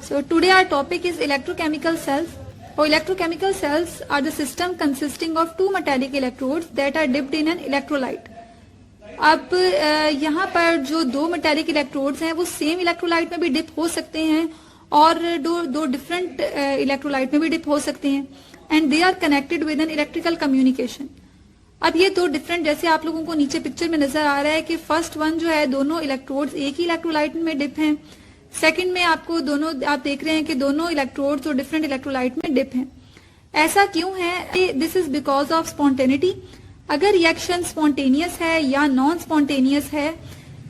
So today our topic is electrochemical cells. Electrochemical cells are the system consisting of two metallic electrodes that are dipped in an electrolyte. अब यहाँ पर जो दो metallic electrodes हैं वो same electrolyte में भी डिप हो सकते हैं और दो डिफरेंट इलेक्ट्रोलाइट में भी डिप हो सकते हैं and they are connected with an electrical communication. अब ये दो डिफरेंट, जैसे आप लोगों को नीचे पिक्चर में नजर आ रहा है कि फर्स्ट वन जो है दोनों इलेक्ट्रोड्स एक ही इलेक्ट्रोलाइट में डिप हैं. सेकंड में आपको दोनों आप देख रहे हैं कि दोनों इलेक्ट्रोड्स और डिफरेंट इलेक्ट्रोलाइट में डिप हैं. ऐसा क्यों है? This is because of spontaneity. अगर रिएक्शन स्पॉन्टेनियस है या नॉन स्पॉन्टेनियस है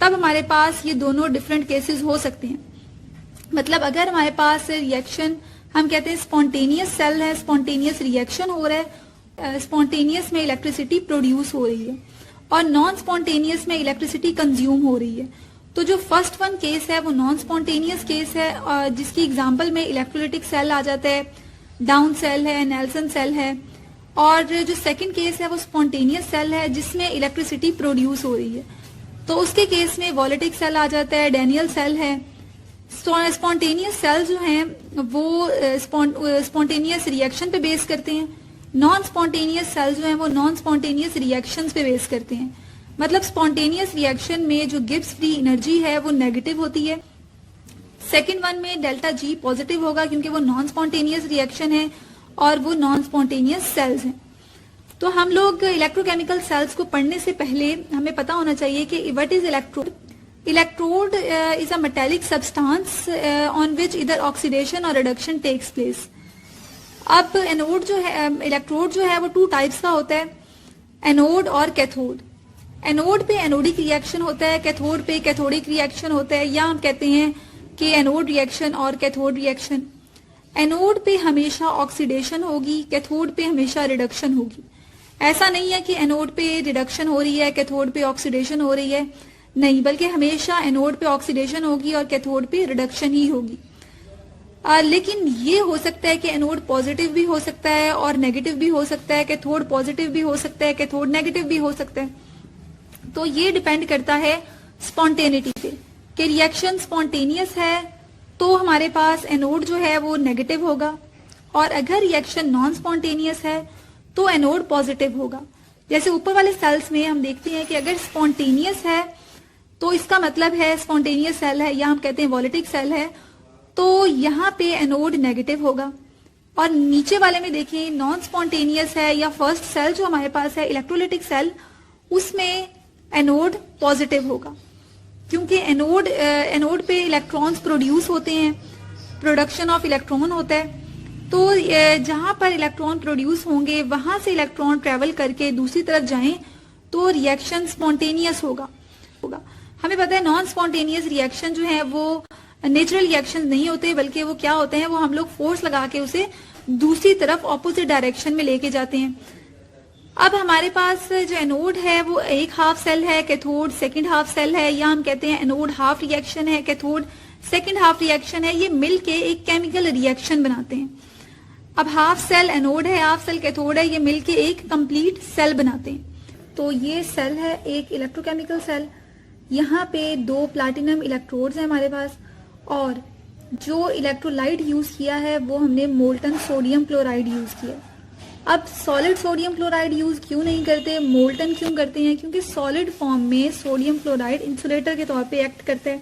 तब हमारे पास ये दोनों डिफरेंट केसेस हो सकते हैं. मतलब अगर हमारे पास रिएक्शन, हम कहते हैं स्पॉन्टेनियस सेल है, स्पॉन्टेनियस रिएक्शन हो रहा है, स्पॉन्टेनियस में इलेक्ट्रिसिटी प्रोड्यूस हो रही है और नॉन स्पॉन्टेनियस में इलेक्ट्रिसिटी कंज्यूम हो रही है. तो जो फर्स्ट वन केस है वो नॉन स्पॉन्टेनियस केस है, जिसकी एग्जाम्पल में इलेक्ट्रोलिटिक सेल आ जाता है, डाउन सेल है, नेल्सन सेल है. और जो सेकंड केस है वो स्पॉन्टेनियस सेल है जिसमें इलेक्ट्रिसिटी प्रोड्यूस हो रही है, तो उसके केस में वोलेटिक सेल आ जाता है, डेनियल सेल है. स्पॉन्टेनियस सेल जो हैं वो स्पॉन्टेनियस रिएक्शन पे बेस करते हैं, नॉन स्पॉन्टेनियस सेल जो हैं वो नॉन स्पॉन्टेनियस रिएक्शंस पे बेस करते हैं. मतलब स्पॉन्टेनियस रिएक्शन में जो गिब्स फ्री एनर्जी है वो नेगेटिव होती है. सेकेंड वन में डेल्टा जी पॉजिटिव होगा क्योंकि वो नॉन स्पॉन्टेनियस रिएक्शन है और वो नॉन स्पॉन्टेनियस सेल्स हैं. तो हम लोग इलेक्ट्रोकेमिकल सेल्स को पढ़ने से पहले हमें पता होना चाहिए कि what is electrode. Electrode is a metallic substance on which इधर ऑक्सीडेशन और रिडक्शन टेक्स प्लेस. अब एनोड जो है, इलेक्ट्रोड जो है वो टू टाइप्स का होता है, एनोड और कैथोड. एनोड पे एनोडिक रिएक्शन होता है, कैथोड पे कैथोडिक रिएक्शन होता है, या हम कहते हैं कि एनोड रिएक्शन और कैथोड रिएक्शन. एनोड पे हमेशा ऑक्सीडेशन होगी, कैथोड पे हमेशा रिडक्शन होगी. ऐसा नहीं है कि एनोड पे रिडक्शन हो रही है, कैथोड पे ऑक्सीडेशन हो रही है, नहीं, बल्कि हमेशा एनोड पे ऑक्सीडेशन होगी और कैथोड पे रिडक्शन ही होगी. लेकिन ये हो सकता है कि एनोड पॉजिटिव भी हो सकता है और नेगेटिव भी हो सकता है, कैथोड पॉजिटिव भी हो सकता है, कैथोड नेगेटिव भी हो सकता है. तो ये डिपेंड करता है स्पॉन्टेनिटी पे कि रिएक्शन स्पॉन्टेनियस है तो हमारे पास एनोड जो है वो नेगेटिव होगा, और अगर रिएक्शन नॉन स्पॉन्टेनियस है तो एनोड पॉजिटिव होगा. जैसे ऊपर वाले सेल्स में हम देखते हैं कि अगर स्पॉन्टेनियस है तो इसका मतलब है स्पॉन्टेनियस सेल है या हम कहते हैं वोलेटिक सेल है, तो यहाँ पे एनोड नेगेटिव होगा. और नीचे वाले में देखिए नॉन स्पॉन्टेनियस है या फर्स्ट सेल जो हमारे पास है इलेक्ट्रोलिटिक सेल, उसमें एनोड पॉजिटिव होगा क्योंकि एनोड पे इलेक्ट्रॉन्स प्रोड्यूस होते हैं, प्रोडक्शन ऑफ इलेक्ट्रॉन होता है. तो जहां पर इलेक्ट्रॉन प्रोड्यूस होंगे वहां से इलेक्ट्रॉन ट्रेवल करके दूसरी तरफ जाएं तो रिएक्शन स्पॉन्टेनियस होगा. हमें पता है नॉन स्पॉन्टेनियस रिएक्शन जो है वो नेचुरल रिएक्शन नहीं होते, बल्कि वो क्या होते हैं, वो हम लोग फोर्स लगा के उसे दूसरी तरफ ऑपोजिट डायरेक्शन में लेके जाते हैं. अब हमारे पास जो एनोड है वो एक हाफ सेल है, कैथोड सेकंड हाफ सेल है, या हम कहते हैं एनोड हाफ रिएक्शन है, कैथोड सेकंड हाफ रिएक्शन है. ये मिलके एक केमिकल रिएक्शन बनाते हैं. अब हाफ सेल एनोड है, हाफ सेल कैथोड है, ये मिलके एक कंप्लीट सेल बनाते हैं. तो ये सेल है एक इलेक्ट्रोकेमिकल सेल. यहाँ पे दो प्लैटिनम इलेक्ट्रोड्स हैं हमारे पास, और जो इलेक्ट्रोलाइट यूज किया है वो हमने मोल्टन सोडियम क्लोराइड यूज किया. अब सॉलिड सोडियम क्लोराइड यूज क्यों नहीं करते, मोल्टन क्यों करते हैं? क्योंकि सॉलिड फॉर्म में सोडियम क्लोराइड इंसुलेटर के तौर पे एक्ट करता है.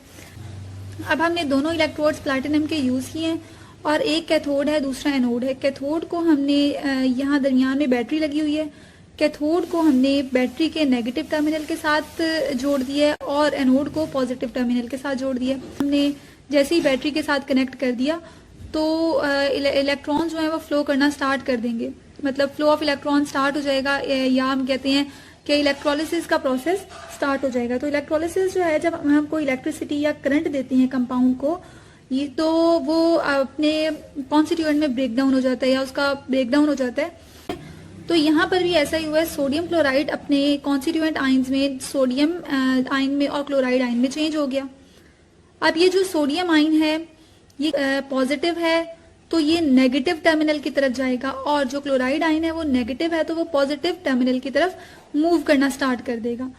अब हमने दोनों इलेक्ट्रोड्स प्लैटिनम के यूज किए हैं और एक कैथोड है, दूसरा एनोड है. कैथोड को हमने यहाँ दरमियान में बैटरी लगी हुई है, कैथोड को हमने बैटरी के नेगेटिव टर्मिनल के साथ जोड़ दिया है और एनोड को पॉजिटिव टर्मिनल के साथ जोड़ दिया. हमने जैसे ही बैटरी के साथ कनेक्ट कर दिया तो इलेक्ट्रॉन जो है वो फ्लो करना स्टार्ट कर देंगे, मतलब फ्लो ऑफ इलेक्ट्रॉन स्टार्ट हो जाएगा, या हम कहते हैं कि इलेक्ट्रोलिसिस का प्रोसेस स्टार्ट हो जाएगा. तो इलेक्ट्रोलिसिस जो है जब हम कोई इलेक्ट्रिसिटी या करंट देते हैं कंपाउंड को, ये तो वो अपने कॉन्स्टिट्यूएंट में ब्रेक डाउन हो जाता है या उसका ब्रेक डाउन हो जाता है. तो यहाँ पर भी ऐसा ही हुआ है, सोडियम क्लोराइड अपने कॉन्स्टिट्यूएंट आयंस में सोडियम आयन में और क्लोराइड आयन में चेंज हो गया. अब ये जो सोडियम आयन है ये पॉजिटिव है तो ये नेगेटिव टर्मिनल की तरफ जाएगा, और जो क्लोराइड आयन है वो नेगेटिव है तो वो पॉजिटिव टर्मिनल की तरफ मूव करना स्टार्ट कर देगा.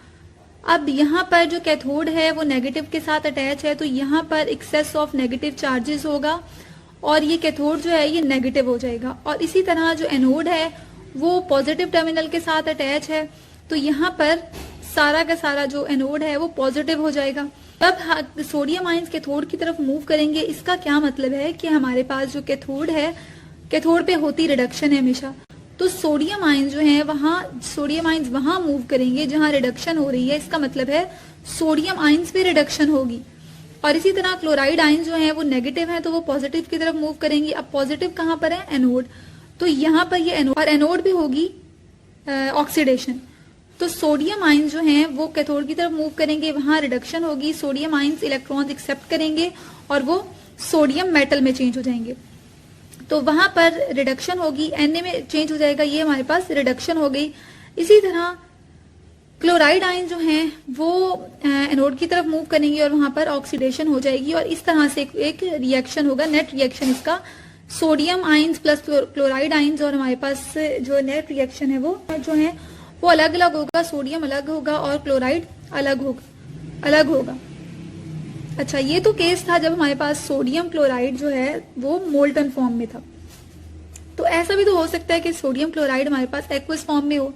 अब यहाँ पर जो कैथोड है वो नेगेटिव के साथ अटैच है, तो यहाँ पर एक्सेस ऑफ नेगेटिव चार्जेस होगा और ये कैथोड जो है ये नेगेटिव हो जाएगा। और इसी तरह जो एनोड है वो पॉजिटिव टर्मिनल के साथ अटैच है, तो यहाँ पर सारा का सारा जो एनोड है वो पॉजिटिव हो जाएगा। अब सोडियम आयंस कैथोड की तरफ मूव करेंगे, इसका क्या मतलब है कि हमारे पास जो कैथोड है, कैथोड पे होती रिडक्शन है हमेशा, तो सोडियम आयंस जो है सोडियम आयंस वहां मूव करेंगे जहां रिडक्शन हो रही है। इसका मतलब है सोडियम आयंस पे रिडक्शन होगी। और इसी तरह क्लोराइड आयंस जो है वो नेगेटिव है, तो वो पॉजिटिव की तरफ मूव करेंगी। अब पॉजिटिव कहां पर है? एनोड, तो यहाँ पर ये एनोड, और एनोड भी होगी ऑक्सीडेशन। तो सोडियम आयंस जो हैं वो कैथोड की तरफ मूव करेंगे, वहां रिडक्शन होगी, सोडियम आयंस इलेक्ट्रॉन्स एक्सेप्ट करेंगे और वो सोडियम मेटल में चेंज हो जाएंगे, तो वहां पर रिडक्शन होगी, Na में चेंज हो जाएगा, ये हमारे पास रिडक्शन हो गई। इसी तरह क्लोराइड आयन जो हैं वो एनोड की तरफ मूव करेंगे और वहां पर ऑक्सीडेशन हो जाएगी और इस तरह से एक रिएक्शन होगा, नेट रिएक्शन इसका, sodium ions plus chloride ions, और हमारे पास जो नेट रिएक्शन है वो जो है वो अलग अलग होगा, सोडियम अलग होगा और क्लोराइड अलग होगा। अच्छा, ये तो केस था जब हमारे पास सोडियम क्लोराइड जो है वो मोल्टन फॉर्म में था। तो ऐसा भी तो हो सकता है कि सोडियम क्लोराइड हमारे पास एक्वस फॉर्म में हो,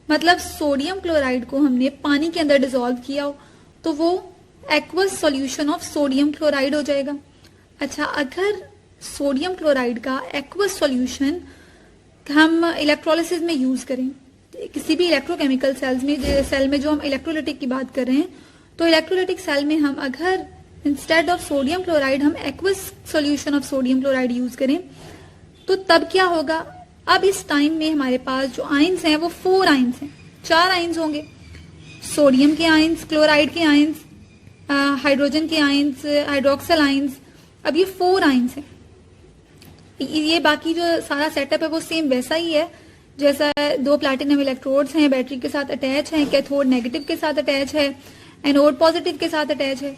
मतलब सोडियम क्लोराइड को हमने पानी के अंदर डिसॉल्व किया हो तो वो aqueous solution of sodium chloride हो जाएगा। अच्छा, अगर सोडियम क्लोराइड का एक्वस सॉल्यूशन हम इलेक्ट्रोलिसिस में यूज करें, किसी भी इलेक्ट्रोकेमिकल सेल में जो हम इलेक्ट्रोलिटिक की बात कर रहे हैं, तो इलेक्ट्रोलिटिक सेल में हम अगर इंस्टेड ऑफ सोडियम क्लोराइड हम aqueous solution of sodium chloride use करें तो तब क्या होगा? अब इस टाइम में हमारे पास जो आयंस हैं वो 4 आयंस हैं, 4 आयंस होंगे, सोडियम के आयंस, क्लोराइड के आयंस, हाइड्रोजन के आयंस, हाइड्रोक्सिल आयंस। अब ये 4 आयंस हैं। ये बाकी जो सारा सेटअप है वो सेम वैसा ही है जैसा 2 प्लैटिनम इलेक्ट्रोड्स हैं, बैटरी के साथ अटैच हैं, कैथोड नेगेटिव के साथ अटैच है, एनोड पॉजिटिव के साथ अटैच है,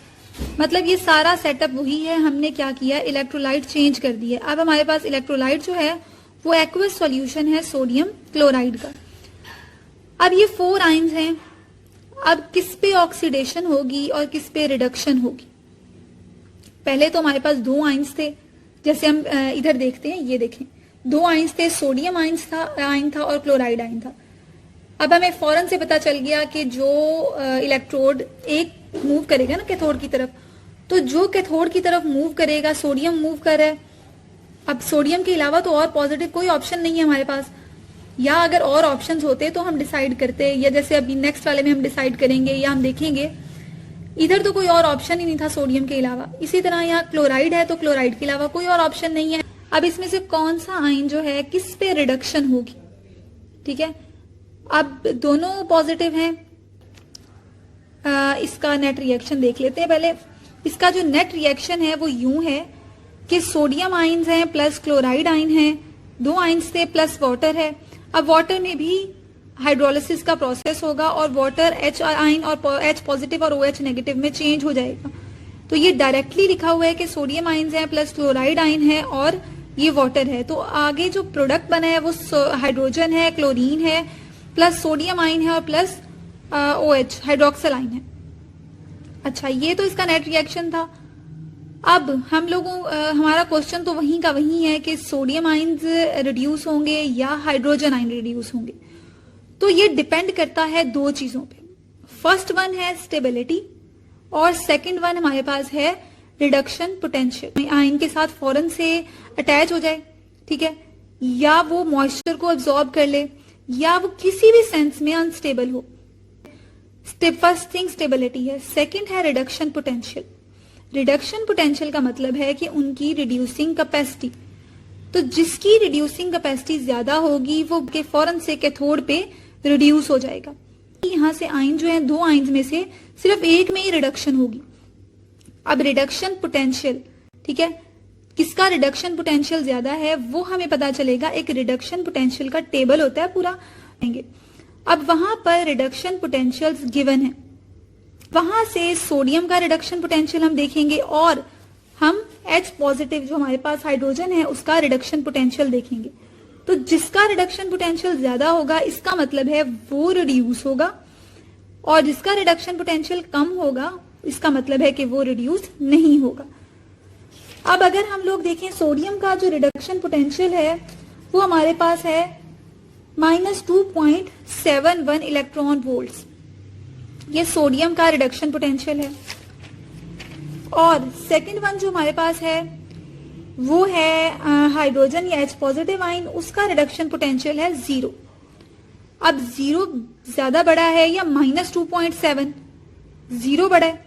मतलब ये सारा सेटअप वही है। हमने क्या किया? इलेक्ट्रोलाइट चेंज कर दी है। अब हमारे पास इलेक्ट्रोलाइट जो है वो एक्वस सॉल्यूशन है सोडियम क्लोराइड का। अब ये 4 आयंस हैं, अब किस पे ऑक्सीडेशन होगी और किस पे रिडक्शन होगी? पहले तो हमारे पास 2 आयंस थे, जैसे हम इधर देखते हैं, ये देखें 2 आयंस थे, सोडियम आयन था और क्लोराइड आयन था। अब हमें फौरन से पता चल गया कि जो इलेक्ट्रोड एक मूव करेगा ना कैथोड की तरफ, तो जो कैथोड की तरफ मूव करेगा, सोडियम मूव कर रहा है। अब सोडियम के अलावा तो और पॉजिटिव कोई ऑप्शन नहीं है हमारे पास, या अगर और ऑप्शंस होते तो हम डिसाइड करते, या जैसे अभी नेक्स्ट वाले में हम डिसाइड करेंगे या हम देखेंगे, इधर तो कोई और ऑप्शन ही नहीं था सोडियम के अलावा। इसी तरह यहाँ क्लोराइड है तो क्लोराइड के अलावा कोई और ऑप्शन नहीं है। अब इसमें से कौन सा आयन जो है किस पे रिडक्शन होगी? ठीक है, अब दोनों पॉजिटिव हैं। इसका नेट रिएक्शन देख लेते हैं पहले। इसका जो नेट रिएक्शन है वो यूं है कि सोडियम आयंस हैं प्लस क्लोराइड आयन है, 2 आयंस थे प्लस वाटर है। अब वाटर में भी हाइड्रोलिसिस का प्रोसेस होगा और वाटर H आयन और H पॉजिटिव और OH नेगेटिव में चेंज हो जाएगा। तो ये डायरेक्टली लिखा हुआ है कि सोडियम आयंस हैं प्लस क्लोराइड आयन है और ये वाटर है। तो आगे जो प्रोडक्ट बना है वो हाइड्रोजन है, क्लोरीन है, प्लस सोडियम आयन है और प्लस OH हाइड्रोक्सिल आयन है। अच्छा, ये तो इसका नेट रिएक्शन था। अब हम लोगों हमारा क्वेश्चन तो वहीं का वहीं है कि सोडियम आयंस रिड्यूस होंगे या हाइड्रोजन आयन रिड्यूस होंगे। तो ये डिपेंड करता है 2 चीजों पे। फर्स्ट वन है स्टेबिलिटी और सेकंड वन हमारे पास है रिडक्शन पोटेंशियल। आयन के साथ फौरन से अटैच हो जाए, ठीक है, या वो मॉइस्चर को अब्सॉर्ब कर ले, या वो किसी भी सेंस में अनस्टेबल हो। फर्स्ट थिंग स्टेबिलिटी है, सेकंड है रिडक्शन पोटेंशियल। रिडक्शन पोटेंशियल का मतलब है कि उनकी रिड्यूसिंग कैपेसिटी, तो जिसकी रिड्यूसिंग कैपेसिटी ज्यादा होगी वो के फौरन से कैथोड पे रिड्यूस हो जाएगा। यहां से आयन जो है 2 आयंस में से सिर्फ एक में ही रिडक्शन होगी। अब रिडक्शन पोटेंशियल, ठीक है, किसका रिडक्शन पोटेंशियल ज्यादा है वो हमें पता चलेगा। एक रिडक्शन पोटेंशियल का टेबल होता है पूरा, अब वहां पर रिडक्शन पोटेंशियल्स गिवन है, वहां से सोडियम का रिडक्शन पोटेंशियल हम देखेंगे और हम H पॉजिटिव जो हमारे पास हाइड्रोजन है उसका रिडक्शन पोटेंशियल देखेंगे। तो जिसका रिडक्शन पोटेंशियल ज्यादा होगा इसका मतलब है वो रिड्यूस होगा, और जिसका रिडक्शन पोटेंशियल कम होगा इसका मतलब है कि वो रिड्यूस नहीं होगा। अब अगर हम लोग देखें सोडियम का जो रिडक्शन पोटेंशियल है वो हमारे पास है -2.71 इलेक्ट्रॉन वोल्ट्स। ये सोडियम का रिडक्शन पोटेंशियल है। और सेकंड वन जो हमारे पास है वो है हाइड्रोजन या H पॉजिटिव आयन, उसका रिडक्शन पोटेंशियल है 0। अब 0 ज्यादा बड़ा है या -2.7? 0 बड़ा है,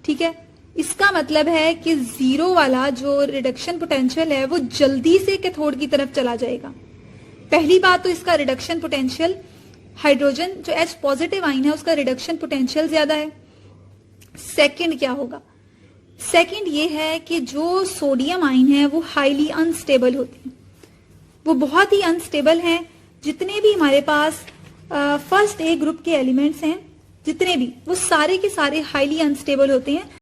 ठीक है। इसका मतलब है कि 0 वाला जो रिडक्शन पोटेंशियल है वो जल्दी से कैथोड की तरफ चला जाएगा। पहली बात तो इसका रिडक्शन पोटेंशियल, हाइड्रोजन जो H पॉजिटिव आयन है उसका रिडक्शन पोटेंशियल ज्यादा है। सेकंड क्या होगा? सेकंड ये है कि जो सोडियम आयन है वो हाईली अनस्टेबल होते हैं, वो बहुत ही अनस्टेबल हैं। जितने भी हमारे पास फर्स्ट ए ग्रुप के एलिमेंट्स हैं जितने भी, वो सारे के सारे हाईली अनस्टेबल होते हैं।